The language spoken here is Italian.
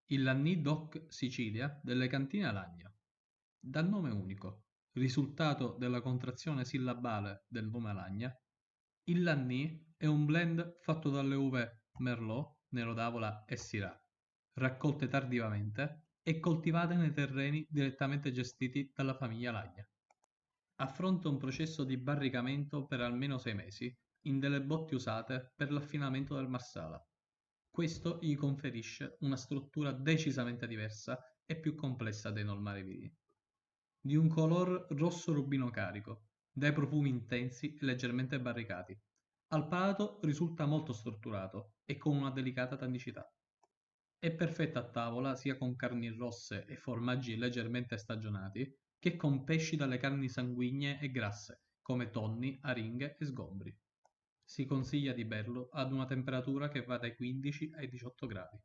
Il Lannì DOC Sicilia delle cantine Alagna. Dal nome unico, risultato della contrazione sillabale del nome Alagna, il Lannì è un blend fatto dalle uve Merlot, Nero d'Avola e Syrah, raccolte tardivamente e coltivate nei terreni direttamente gestiti dalla famiglia Alagna. Affronta un processo di barricamento per almeno 6 mesi in delle botti usate per l'affinamento del Marsala. Questo gli conferisce una struttura decisamente diversa e più complessa dei normali vini, di un color rosso rubino carico, dai profumi intensi e leggermente barricati. Al palato risulta molto strutturato e con una delicata tannicità. È perfetta a tavola sia con carni rosse e formaggi leggermente stagionati, che con pesci dalle carni sanguigne e grasse, come tonni, aringhe e sgombri. Si consiglia di berlo ad una temperatura che va dai 15 ai 18 gradi.